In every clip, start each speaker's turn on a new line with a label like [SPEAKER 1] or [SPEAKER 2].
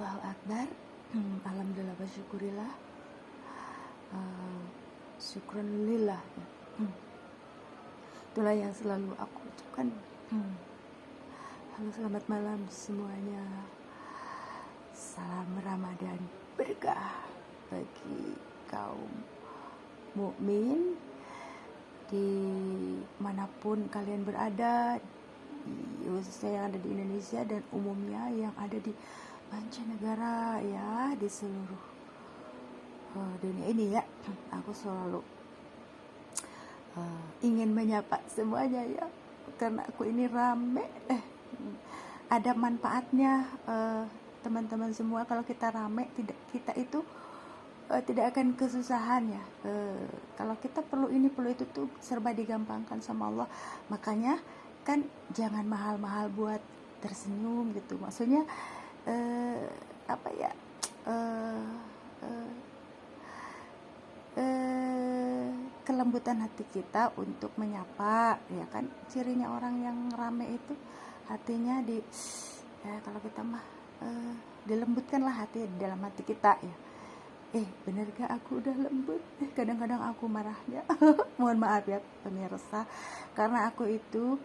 [SPEAKER 1] Allahu Akbar. Alhamdulillah wa syukurillah. Syukran lillah. Itulah yang selalu aku ucapkan. Halo, selamat malam semuanya. Salam Ramadan berkah bagi kaum mukmin dimanapun kalian berada, khususnya yang ada di Indonesia dan umumnya yang ada di mancanegara ya, di seluruh dunia ini ya. Aku selalu ingin menyapa semuanya ya, karena aku ini rame, ada manfaatnya teman-teman semua. Kalau kita rame, kita itu tidak akan kesusahan ya. Kalau kita perlu ini perlu itu tuh serba digampangkan sama Allah. Makanya kan jangan mahal-mahal buat tersenyum gitu. Maksudnya kelembutan hati kita untuk menyapa ya kan. Cirinya orang yang rame itu hatinya kalau kita mah dilembutkanlah hati di dalam hati kita ya. Bener gak aku udah lembut? Kadang-kadang aku marahnya mohon maaf ya pemirsa, karena aku itu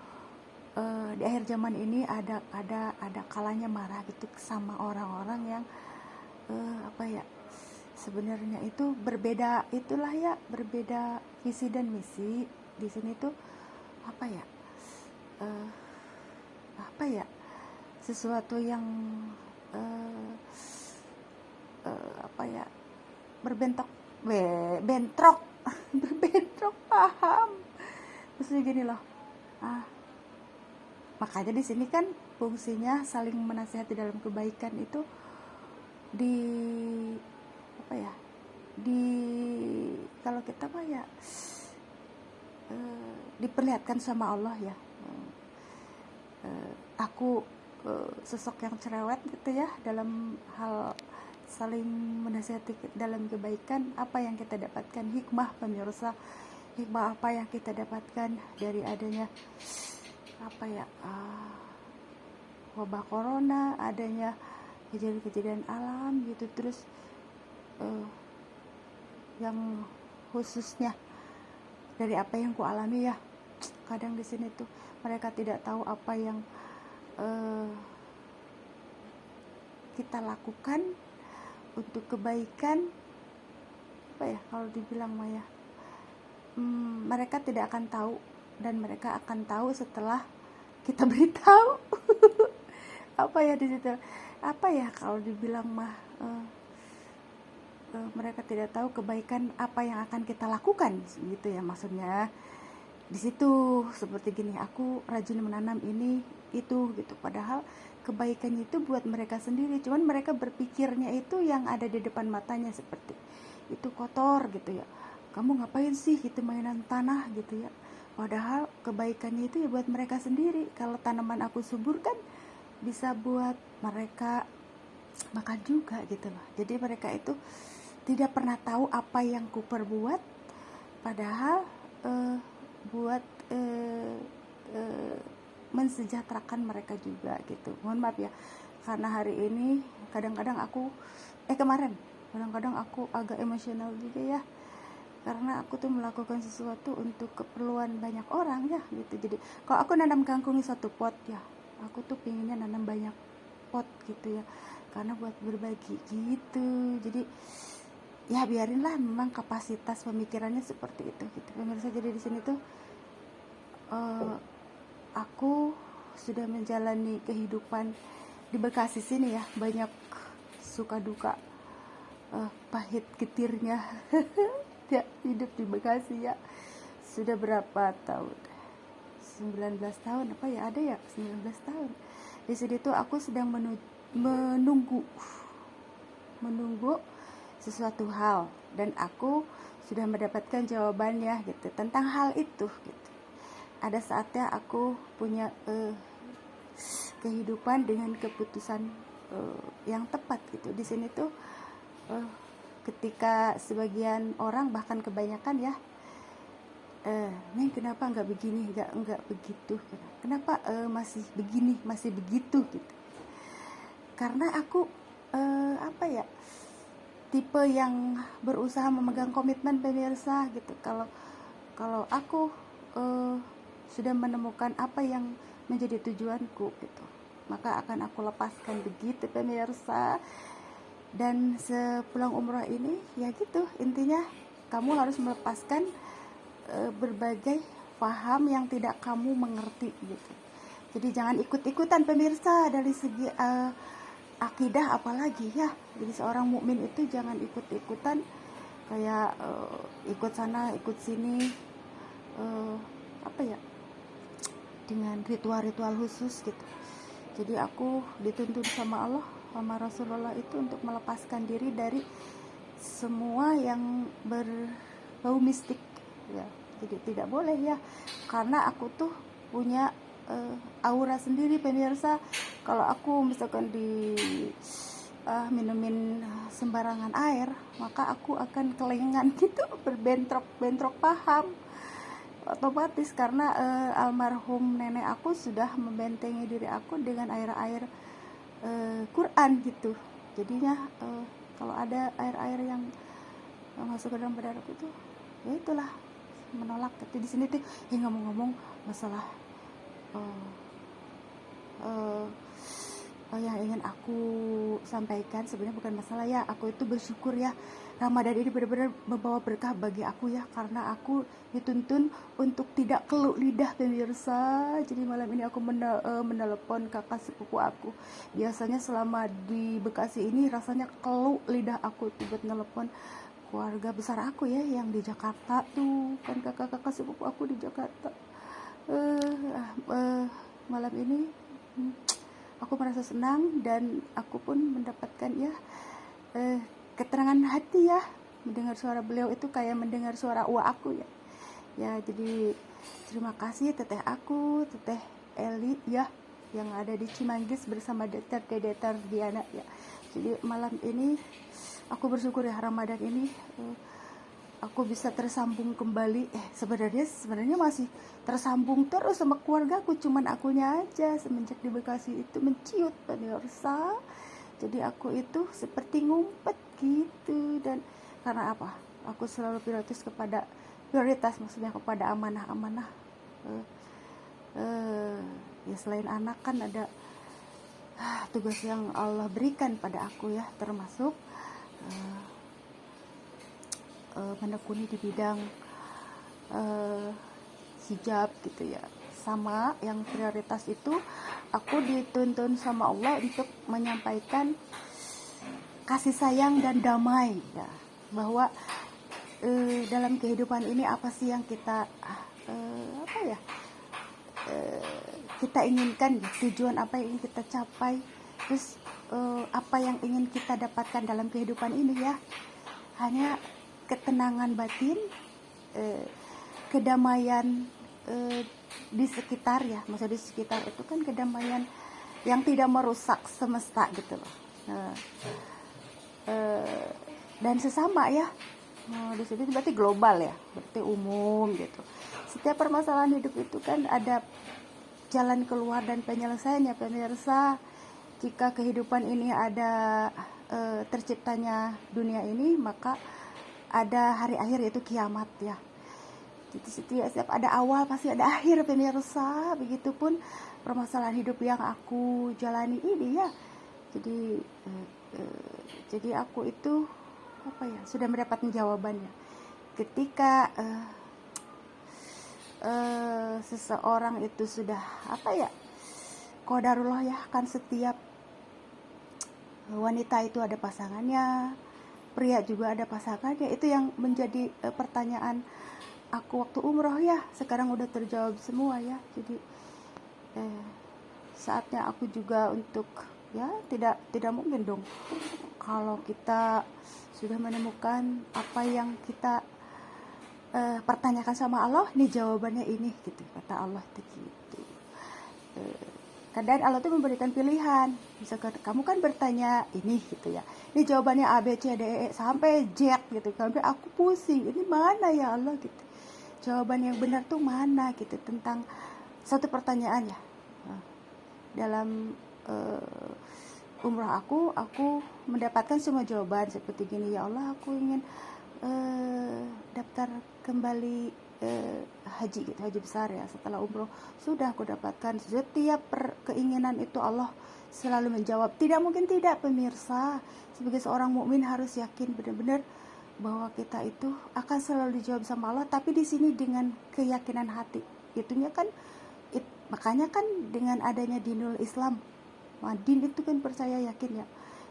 [SPEAKER 1] di akhir zaman ini ada kalanya marah gitu sama orang-orang yang sebenarnya itu berbeda, itulah ya, berbeda visi dan misi. Di sini tuh sesuatu yang bentrok berbentrok paham. Maksudnya gini loh, makanya di sini kan fungsinya saling menasihati dalam kebaikan itu kalau kita diperlihatkan sama Allah ya. Aku sosok yang cerewet gitu ya dalam hal saling menasihati dalam kebaikan. Apa yang kita dapatkan hikmah pemirsa, hikmah apa yang kita dapatkan dari adanya wabah corona, adanya kejadian-kejadian alam gitu, terus yang khususnya dari apa yang ku alami ya. Kadang di sini tuh mereka tidak tahu apa yang kita lakukan untuk kebaikan. Kalau dibilang Maya, mereka tidak akan tahu, dan mereka akan tahu setelah kita beritahu. Di situ kalau dibilang mereka tidak tahu kebaikan apa yang akan kita lakukan gitu ya, maksudnya di situ. Seperti gini, aku rajin menanam ini itu gitu, padahal kebaikannya itu buat mereka sendiri, cuman mereka berpikirnya itu yang ada di depan matanya seperti itu kotor gitu ya. Kamu ngapain sih gitu mainan tanah gitu ya, padahal kebaikannya itu ya buat mereka sendiri. Kalau tanaman aku subur kan bisa buat mereka makan juga gitu loh. Jadi mereka itu tidak pernah tahu apa yang ku perbuat, padahal buat mensejahterakan mereka juga gitu. Mohon maaf ya, karena hari ini kadang-kadang aku agak emosional juga ya, karena aku tuh melakukan sesuatu untuk keperluan banyak orang ya gitu. Jadi kalau aku nanam kangkung di satu pot ya, aku tuh pinginnya nanam banyak pot gitu ya, karena buat berbagi gitu. Jadi ya biarinlah, memang kapasitas pemikirannya seperti itu gitu pemirsa. Jadi di sini tuh aku sudah menjalani kehidupan di Bekasi sini ya, banyak suka duka, pahit getirnya ya, hidup di Bekasi ya. Sudah berapa tahun? 19 tahun ada ya 19 tahun. Di sini tuh aku sedang menunggu sesuatu hal, dan aku sudah mendapatkan jawabannya gitu tentang hal itu gitu. Ada saatnya aku punya kehidupan dengan keputusan yang tepat gitu. Di sini tuh ketika sebagian orang, bahkan kebanyakan ya, Neng kenapa nggak begini, nggak begitu, kenapa masih begini masih begitu gitu. Karena aku apa ya, tipe yang berusaha memegang komitmen pemirsa gitu. Kalau kalau aku sudah menemukan apa yang menjadi tujuanku gitu, maka akan aku lepaskan begitu pemirsa. Dan sepulang umroh ini ya gitu, intinya kamu harus melepaskan berbagai paham yang tidak kamu mengerti gitu. Jadi jangan ikut-ikutan pemirsa dari segi akidah apalagi ya. Jadi seorang mukmin itu jangan ikut-ikutan kayak ikut sana ikut sini, apa ya, dengan ritual-ritual khusus gitu. Jadi aku dituntun sama Allah sama Rasulullah itu untuk melepaskan diri dari semua yang berbau mistik ya. Jadi tidak boleh ya, karena aku tuh punya aura sendiri pemirsa. Kalau aku misalkan di minumin sembarangan air, maka aku akan kelengan gitu, berbentrok paham otomatis, karena almarhum nenek aku sudah membentengi diri aku dengan air-air Quran gitu. Jadinya kalau ada air-air yang masuk ke dalam badan aku itu, ya itulah menolak. Tapi di sini tuh ngomong-ngomong masalah yang ingin aku sampaikan sebenarnya bukan masalah ya, aku itu bersyukur ya, Ramadan ini benar-benar membawa berkah bagi aku ya, karena aku dituntun untuk tidak keluh lidah pemirsa. Jadi malam ini aku menelepon kakak sepupu aku. Biasanya selama di Bekasi ini rasanya keluh lidah aku tuh buat nelepon keluarga besar aku ya yang di Jakarta tuh, kan kakak-kakak sepupu aku di Jakarta. Malam ini aku merasa senang dan aku pun mendapatkan ya keterangan hati ya. Mendengar suara beliau itu kayak mendengar suara uak aku ya. Ya, jadi terima kasih teteh aku, teteh Eli ya, yang ada di Cimanggis bersama Deter Diana ya. Jadi malam ini aku bersyukur ya, Ramadan ini aku bisa tersambung kembali. Sebenarnya masih tersambung terus sama keluarga aku, cuman akunya aja semenjak di Bekasi itu menciut pemirsa. Jadi aku itu seperti ngumpet gitu. Dan karena apa? Aku selalu prioritas maksudnya kepada amanah-amanah. Ya selain anak kan ada tugas yang Allah berikan pada aku ya, termasuk menekuni di bidang hijab gitu ya. Sama yang prioritas itu aku dituntun sama Allah untuk menyampaikan kasih sayang dan damai ya, bahwa dalam kehidupan ini apa sih yang kita kita inginkan ya, tujuan apa yang ingin kita capai, terus apa yang ingin kita dapatkan dalam kehidupan ini ya. Hanya ketenangan batin, kedamaian di sekitar ya, maksudnya di sekitar itu kan kedamaian yang tidak merusak semesta gitu loh. Dan sesama ya, di situ berarti global ya, berarti umum gitu. Setiap permasalahan hidup itu kan ada jalan keluar dan penyelesaiannya pemirsa. Jika kehidupan ini ada terciptanya dunia ini, maka ada hari akhir yaitu kiamat ya. Jadi setiap ada awal pasti ada akhir pemirsa. Begitupun permasalahan hidup yang aku jalani ini ya. Jadi aku itu sudah mendapatkan jawabannya. Ketika seseorang itu sudah qadarullah ya, kan setiap wanita itu ada pasangannya, pria juga ada pasangannya. Itu yang menjadi pertanyaan aku waktu umroh ya. Sekarang udah terjawab semua ya. Jadi saatnya aku juga untuk ya, tidak mungkin dong kalau kita sudah menemukan apa yang kita pertanyakan sama Allah, nih jawabannya ini gitu, kata Allah itu gitu. Kadang Allah tuh memberikan pilihan, misalkan kamu kan bertanya ini gitu ya, ini jawabannya A B C D E sampai Z gitu, sampai aku pusing, ini mana ya Allah gitu, jawaban yang benar tuh mana gitu tentang satu pertanyaan ya. Dalam umroh aku mendapatkan semua jawaban seperti gini, ya Allah aku ingin daftar kembali haji gitu, haji besar ya setelah umroh. Sudah aku dapatkan setiap keinginan itu, Allah selalu menjawab. Tidak mungkin tidak, pemirsa. Sebagai seorang mukmin harus yakin benar-benar bahwa kita itu akan selalu dijawab sama Allah, tapi di sini dengan keyakinan hati. Itunya kan makanya kan dengan adanya dinul Islam, din itu kan percaya yakin ya,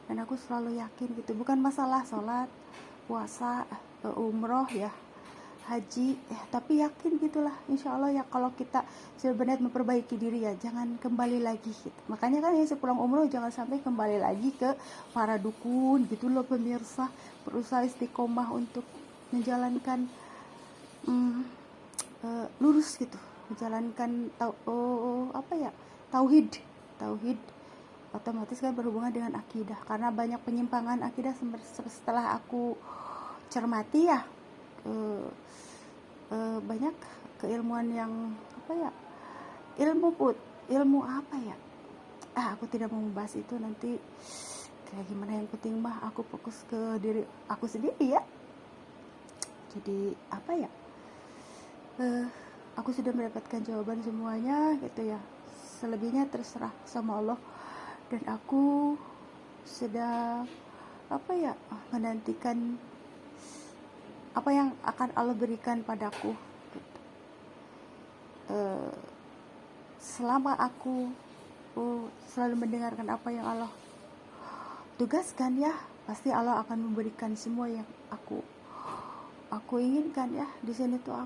[SPEAKER 1] dan aku selalu yakin gitu, bukan masalah sholat, puasa, umroh ya, haji tapi yakin gitulah, insya Allah ya, kalau kita sebenarnya memperbaiki diri ya, jangan kembali lagi gitu. Makanya kan ya sepulang umroh jangan sampai kembali lagi ke para dukun gitu loh pemirsa. Berusaha istiqomah untuk menjalankan lurus gitu, menjalankan tauhid. Otomatis kan berhubungan dengan akidah, karena banyak penyimpangan akidah setelah aku cermati ya. Banyak keilmuan yang ilmu apa ya, aku tidak mau membahas itu, nanti kayak gimana. Yang penting mah aku fokus ke diri aku sendiri ya. Jadi aku sudah mendapatkan jawaban semuanya gitu ya, selebihnya terserah sama Allah, dan aku sedang menantikan apa yang akan Allah berikan padaku gitu. Selama aku selalu mendengarkan apa yang Allah tugaskan ya, pasti Allah akan memberikan semua yang aku inginkan ya. Di sini tuh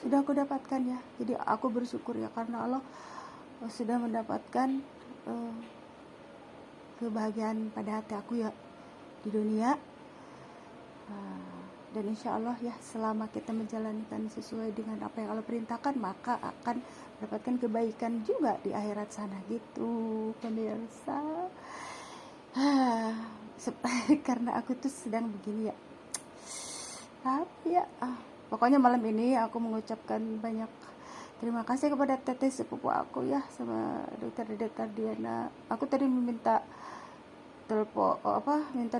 [SPEAKER 1] sudah aku dapatkan ya, jadi aku bersyukur ya, karena Allah sudah mendapatkan kebahagiaan pada hati aku ya di dunia. Dan insya Allah ya, selama kita menjalankan sesuai dengan apa yang Allah perintahkan, maka akan mendapatkan kebaikan juga di akhirat sana gitu pemirsa. Karena aku tuh sedang begini ya, tapi ya pokoknya malam ini aku mengucapkan banyak terima kasih kepada teteh sepupu aku ya, sama dokter Diana. Aku tadi minta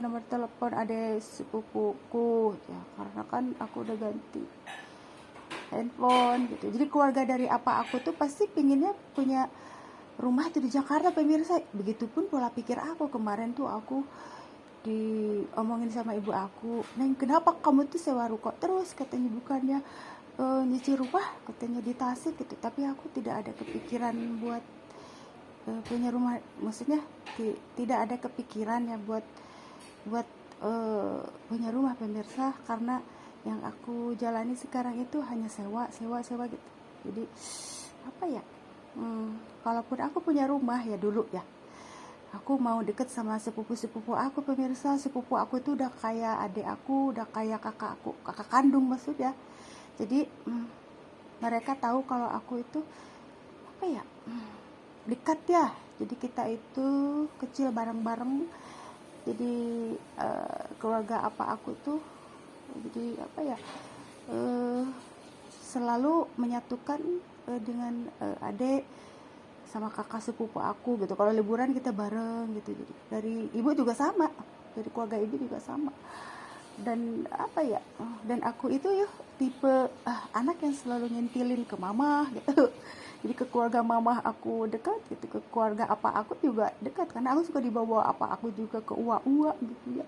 [SPEAKER 1] nomor telepon adek sepupuku ya, karena kan aku udah ganti handphone gitu. Jadi keluarga dari apa aku tuh pasti pinginnya punya rumah itu di Jakarta pemirsa. Begitupun pola pikir aku. Kemarin tuh aku diomongin sama ibu aku, "Neng, kenapa kamu tuh sewa ruko terus?" Katanya, "bukannya nyicil rumah," katanya, "di Tasik gitu." Tapi aku tidak ada kepikiran buat punya rumah, maksudnya tidak ada kepikiran ya buat punya rumah pemirsa, karena yang aku jalani sekarang itu hanya sewa gitu. Jadi kalaupun aku punya rumah ya dulu ya, aku mau deket sama sepupu aku pemirsa. Sepupu aku itu udah kayak adik aku, udah kayak kakak kandung maksudnya. Jadi mereka tahu kalau aku itu dekat ya. Jadi kita itu kecil bareng-bareng. Jadi keluarga apa aku tuh jadi selalu menyatukan dengan adik sama kakak sepupu aku gitu. Kalau liburan kita bareng gitu. Jadi dari ibu juga sama, dari keluarga ibu juga sama. Dan dan aku itu ya tipe anak yang selalu nyentilin ke mama gitu. Jadi ke keluarga mama aku dekat gitu, ke keluarga apa aku juga dekat, karena aku suka dibawa apa aku juga ke uwa gitu ya.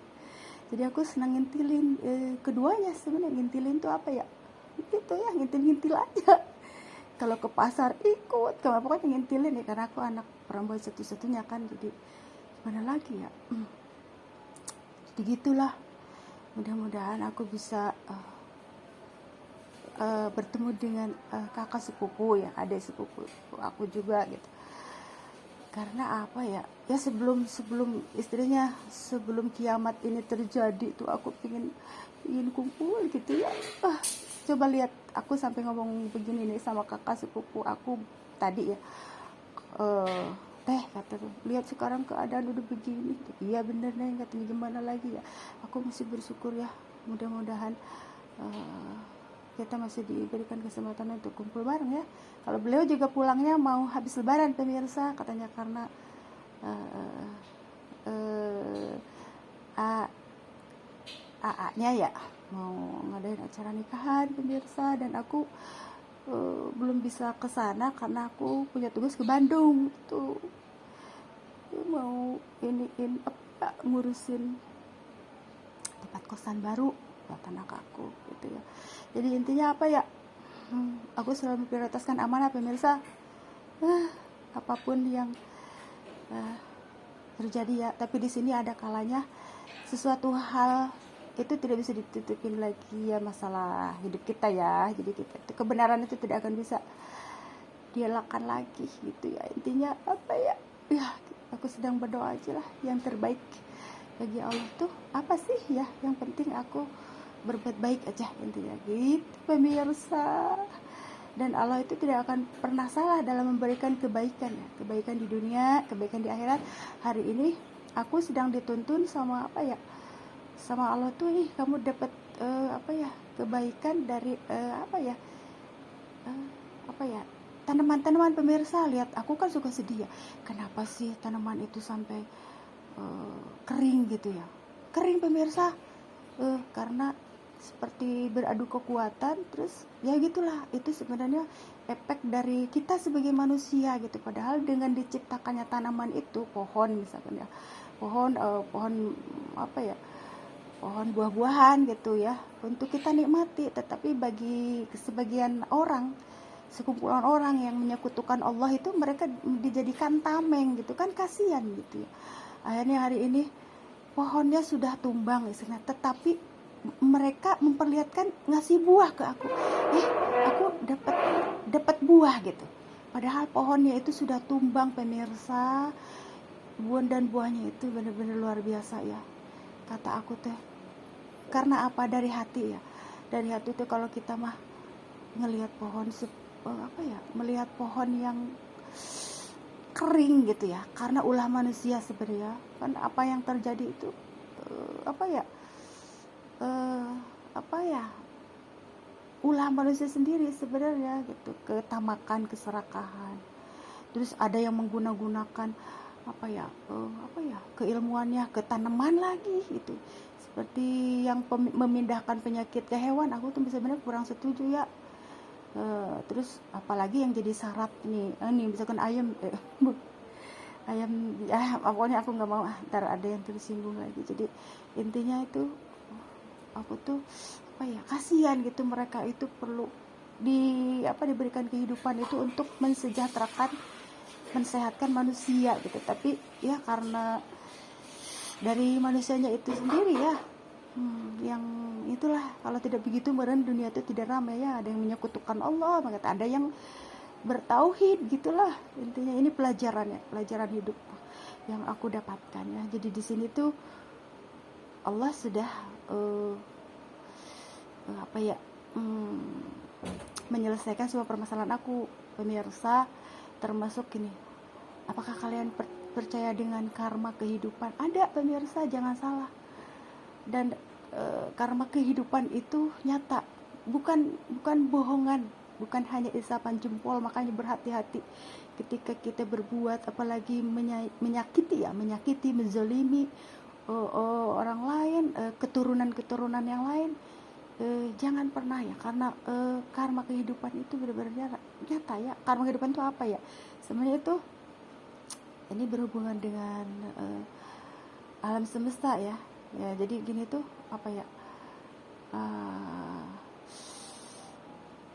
[SPEAKER 1] Jadi aku senang ngintilin keduanya sebenarnya. Ngintilin tuh gitu ya, ngintil aja. Kalau ke pasar ikut, pokoknya ngintilin ya, karena aku anak perempuan satu-satunya kan, jadi gimana lagi ya. Jadi gitulah, mudah-mudahan aku bisa bertemu dengan kakak sepupu ya, adik sepupu aku juga gitu. Karena ya sebelum istrinya, sebelum kiamat ini terjadi tuh aku ingin kumpul gitu ya. Coba lihat, aku sampai ngomong begini nih sama kakak sepupu aku tadi ya, "Teh," kata tuh, "lihat sekarang keadaan udah begini." "Iya bener nih," katanya, "gimana lagi ya." Aku masih bersyukur ya, mudah-mudahan kita masih diberikan kesempatan untuk kumpul bareng ya. Kalau beliau juga pulangnya mau habis lebaran pemirsa katanya, karena kakaknya ya mau ngadain acara nikahan pemirsa, dan aku belum bisa ke sana karena aku punya tugas ke Bandung tuh, mau apa ngurusin tempat kosan baru buat anak aku gitu ya. Jadi intinya apa ya, aku selalu memprioritaskan amanah pemirsa. Apapun yang terjadi ya, tapi di sini ada kalanya sesuatu hal itu tidak bisa ditutupin lagi ya, masalah hidup kita ya. Jadi kebenaran itu tidak akan bisa dielakkan lagi gitu ya. Intinya apa ya, aku sedang berdoa aja lah yang terbaik bagi Allah tuh apa sih ya, yang penting aku berbuat baik aja intinya gitu pemirsa. Dan Allah itu tidak akan pernah salah dalam memberikan kebaikan ya, kebaikan di dunia, kebaikan di akhirat. Hari ini aku sedang dituntun sama apa ya, sama Allah tuh, kamu dapat kebaikan dari tanaman-tanaman pemirsa. Lihat, aku kan suka sedih ya, kenapa sih tanaman itu sampai kering gitu ya, kering pemirsa, karena seperti beradu kekuatan. Terus ya gitulah, itu sebenarnya efek dari kita sebagai manusia gitu. Padahal dengan diciptakannya tanaman itu, pohon misalkan ya, pohon buah-buahan gitu ya, untuk kita nikmati. Tetapi bagi sebagian orang, sekumpulan orang yang menyekutukan Allah itu, mereka dijadikan tameng gitu kan, kasihan gitu ya. Akhirnya hari ini pohonnya sudah tumbang misalnya, tetapi mereka memperlihatkan ngasih buah ke aku. Aku dapat buah gitu. Padahal pohonnya itu sudah tumbang pemirsa. Dan buahnya itu benar-benar luar biasa ya. Kata aku teh, karena apa? Dari hati ya. Dari hati itu kalau kita mah ngelihat pohon melihat pohon yang kering gitu ya, karena ulah manusia sebenarnya. Kan apa yang terjadi itu ulah manusia sendiri sebenarnya gitu, ketamakan, keserakahan. Terus ada yang menggunakan keilmuannya ke tanaman lagi gitu, seperti yang memindahkan penyakit ke hewan. Aku tuh sebenarnya kurang setuju ya. Terus apalagi yang jadi syarat nih misalkan ayam pokoknya aku nggak mau ntar ada yang tersinggung lagi. Jadi intinya itu aku tuh kasihan gitu, mereka itu perlu diberikan kehidupan itu untuk mensejahterakan, mensehatkan manusia gitu. Tapi ya karena dari manusianya itu sendiri ya, yang itulah, kalau tidak begitu meren dunia itu tidak ramai ya. Ada yang menyekutukan Allah, ada yang bertauhid gitulah. Intinya ini pelajaran hidup yang aku dapatkan ya. Jadi di sini tuh Allah sudah menyelesaikan semua permasalahan aku pemirsa, termasuk ini, apakah kalian percaya dengan karma kehidupan? Ada pemirsa, jangan salah. Dan karma kehidupan itu nyata, bukan bohongan, bukan hanya isapan jempol. Makanya berhati-hati ketika kita berbuat, apalagi menyakiti, menzalimi orang lain, keturunan yang lain. Jangan pernah ya, karena karma kehidupan itu benar-benar nyata ya. Karma kehidupan itu apa ya? Sebenarnya itu ini berhubungan dengan alam semesta ya. Jadi gini tuh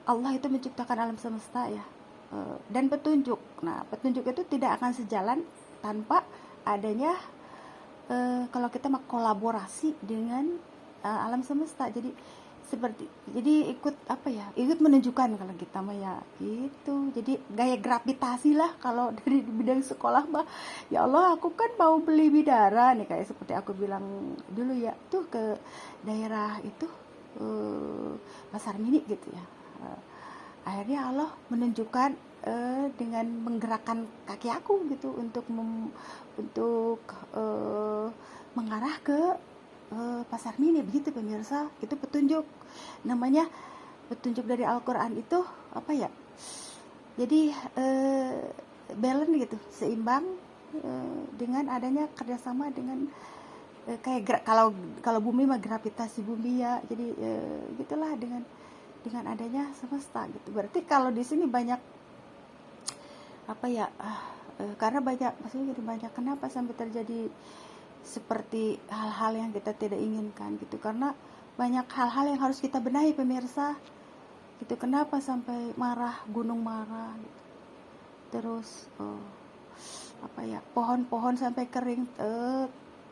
[SPEAKER 1] Allah itu menciptakan alam semesta ya, dan petunjuk. Nah, petunjuk itu tidak akan sejalan tanpa adanya kalau kita mau kolaborasi dengan alam semesta. Jadi ikut menunjukkan kalau kita mah ya gitu. Jadi gaya gravitasi lah kalau dari bidang sekolah mah. Ya Allah, aku kan mau beli bidara nih, kayak seperti aku bilang dulu ya, tuh ke daerah itu Pasar Mini gitu ya. Akhirnya Allah menunjukkan dengan menggerakkan kaki aku gitu untuk mengarah ke Pasar Mini begitu pemirsa. Itu petunjuk, namanya petunjuk dari Al-Quran itu jadi balance gitu, seimbang dengan adanya kerjasama dengan kayak kalau kalau bumi mah gravitasi bumi ya, jadi gitulah dengan adanya semesta gitu. Berarti kalau di sini banyak apa ya, karena banyak, maksudnya jadi banyak, kenapa sampai terjadi seperti hal-hal yang kita tidak inginkan gitu, karena banyak hal-hal yang harus kita benahi pemirsa gitu. Kenapa sampai marah, gunung marah gitu. Terus apa ya, pohon-pohon sampai kering,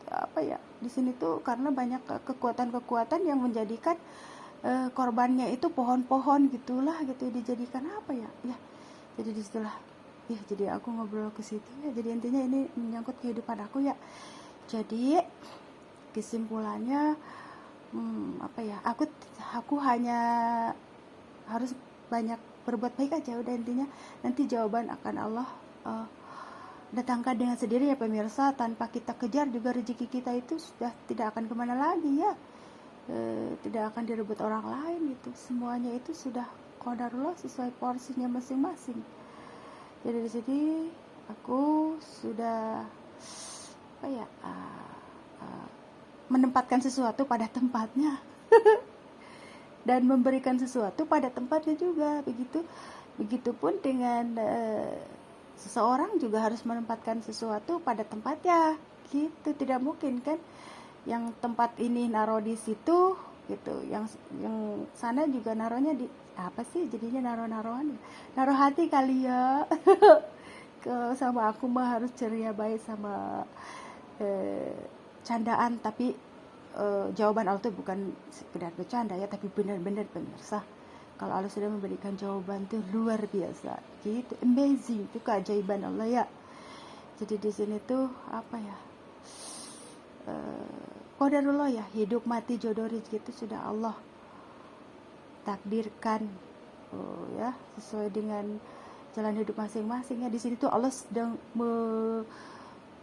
[SPEAKER 1] apa ya, di sini tuh karena banyak kekuatan-kekuatan yang menjadikan korbannya itu pohon-pohon gitulah gitu, dijadikan apa ya, ya jadi disitulah ya, jadi aku ngobrol ke situ ya. Jadi intinya ini menyangkut kehidupan aku ya. Jadi kesimpulannya apa ya, aku hanya harus banyak berbuat baik aja, udah intinya. Nanti jawaban akan Allah datangkan dengan sendiri ya pemirsa. Tanpa kita kejar juga rezeki kita itu sudah tidak akan kemana lagi ya, tidak akan direbut orang lain gitu. Semuanya itu sudah qadarullah sesuai porsinya masing-masing. Jadi di sini aku sudah apa ya, menempatkan sesuatu pada tempatnya dan memberikan sesuatu pada tempatnya juga. Begitupun dengan seseorang juga harus menempatkan sesuatu pada tempatnya gitu. Tidak mungkin kan yang tempat ini naruh di situ gitu, yang sana juga naruhnya di apa sih, jadinya naruh hati kali ya. Sama aku mah harus ceria baik sama candaan, tapi jawaban Allah itu bukan sekedar bercanda ya, tapi benar-benar pemirsa. Kalau Allah sudah memberikan jawaban itu luar biasa gitu, amazing, itu keajaiban Allah ya. Jadi di sini tuh apa ya, qadarullah ya, hidup mati jodoh rezeki itu sudah Allah takdirkan ya, sesuai dengan jalan hidup masing-masing ya. Di sini tuh Allah sedang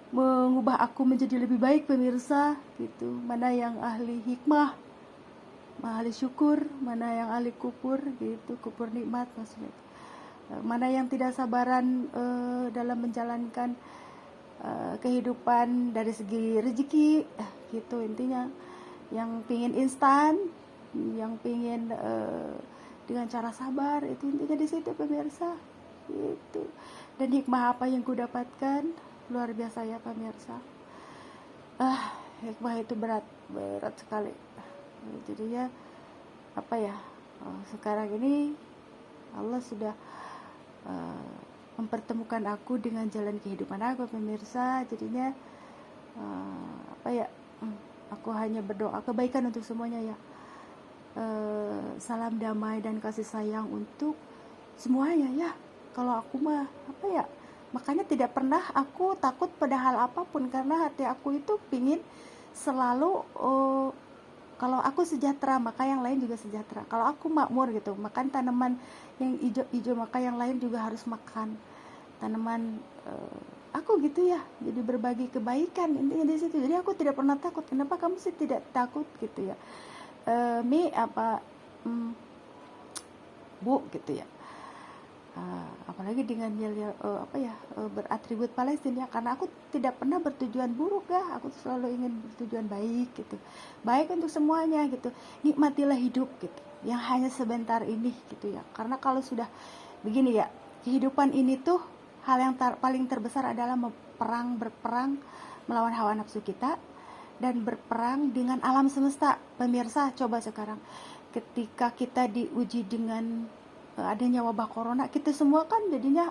[SPEAKER 1] mengubah aku menjadi lebih baik pemirsa gitu. Mana yang ahli hikmah, ahli syukur, mana yang ahli kufur gitu, kufur nikmat maksudnya. Mana yang tidak sabaran dalam menjalankan kehidupan dari segi rezeki gitu intinya. Yang pingin instan, yang pingin dengan cara sabar, itu intinya di situ pemirsa gitu. Dan hikmah apa yang ku dapatkan luar biasa ya pemirsa. Hikmah itu berat sekali. Jadinya apa ya, sekarang ini Allah sudah mempertemukan aku dengan jalan kehidupan aku pemirsa. Jadinya apa ya, aku hanya berdoa kebaikan untuk semuanya ya. Salam damai dan kasih sayang untuk semuanya ya. Kalau aku mah apa ya, makanya tidak pernah aku takut pada hal apapun, karena hati aku itu pingin selalu kalau aku sejahtera maka yang lain juga sejahtera. Kalau aku makmur gitu, makan tanaman yang hijau-hijau maka yang lain juga harus makan tanaman aku gitu ya. Jadi berbagi kebaikan intinya di situ. Jadi aku tidak pernah takut. Kenapa kamu sih tidak takut gitu ya, Bu gitu ya. Apalagi dengan beratribut Palestina, karena aku tidak pernah bertujuan buruk ya, aku selalu ingin bertujuan baik gitu, baik untuk semuanya gitu. Nikmatilah hidup gitu, yang hanya sebentar ini gitu ya. Karena kalau sudah begini ya, kehidupan ini tuh hal yang paling terbesar adalah berperang melawan hawa nafsu kita dan berperang dengan alam semesta pemirsa. Coba sekarang ketika kita diuji dengan adanya wabah corona, kita semua kan jadinya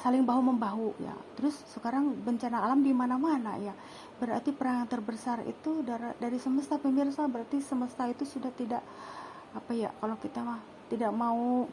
[SPEAKER 1] saling bahu membahu ya. Terus sekarang bencana alam di mana-mana ya. Berarti perang yang terbesar itu dari semesta pemirsa. Berarti semesta itu sudah tidak kalau kita mah tidak mau